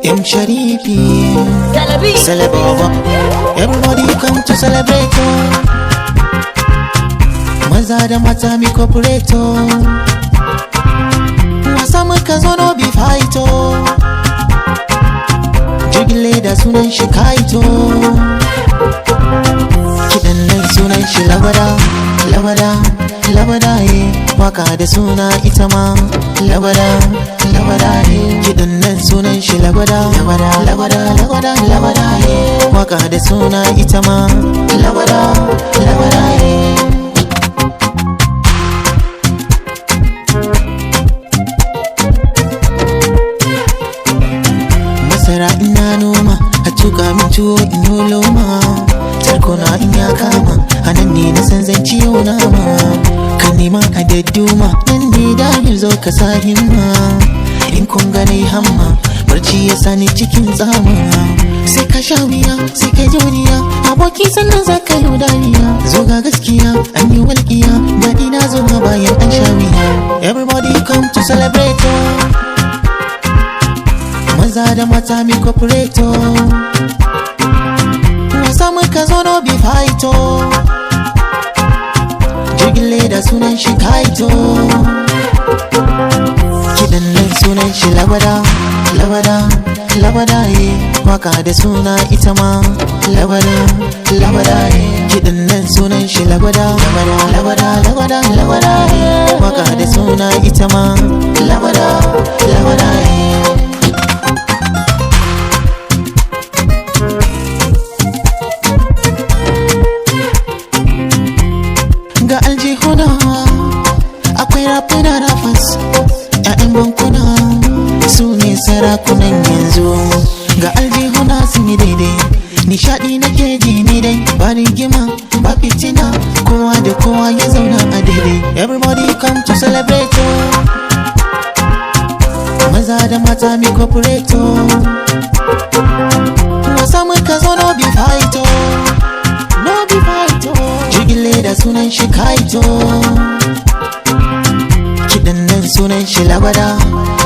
M Shareef Lagwada. Everybody come to celebrate. Maza da mata mi cooperate. Wasa muka zo no be fight. Jigile da sunan shi kaito. Kiɗan nan sunan shi Lagwada, Lagwada, Lagwada waka da suna ita ma Lagwada, Lagwada kiɗan nan sunan shi Lagwada, Lagwada, Lagwada, Lagwada, Lagwada waka da suna ita ma Lagwada, Lagwada masara ina noma a tuka min tuwo in yi loma tarkona in ya kama anan ne na san zan ciyo nama kan nema a dadduma nan ne dahil zo ka sa himma in kun gane hamma barci ya sani cikin tsama sai ka sha wuya sai ka joniya aboki sannan za ka yi dariya zo ga gaskiya an yi walƙiya daɗi na zo ma bayan an sha wuya everybody come to celebrate maza da mata mi cooperate wasa muka zo no be fight jigile da sunan shi kaito kiɗan nan sunan shi Lagwada, Lagwada, Lagwada waka da suna ita ma Lagwada, Lagwada kiɗan nan sunan shi Lagwada, Lagwada, Lagwada, Lagwada waka da suna ita ma Lagwada, Lagwada ga aljihuna akwai rafina rafas ƴaƴan bankuna su ne sarakunan yanzu ga aljihuna sun yi daidai nishaɗi nake ji ni dai ba rigima ba fitina kowa da kowa ya zauna a daidai everybody come to celebrate maza da mata mi cooperate wasa muka zo no be fight no be fight jigile da sunan shi kaito kiɗan nan sunan shi Lagwada,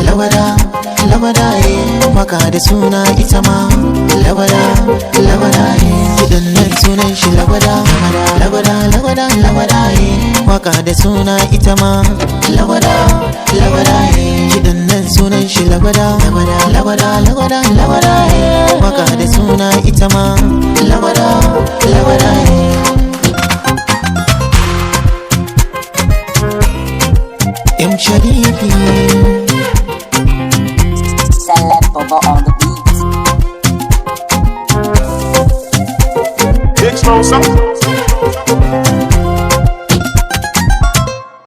Lagwada, Lagwada waka da suna ita ma Lagwada, Lagwada kiɗan nan sunan shi Lagwada, Lagwada, Lagwada, Lagwada waka da suna ita ma Lagwada, Lagwada kiɗan nan sunan shi Lagwada, Lagwada, Lagwada, Lagwada waka da suna ita ma Lagwada, Lagwada M Shareef Sabuwar on the beat. Big Hausa.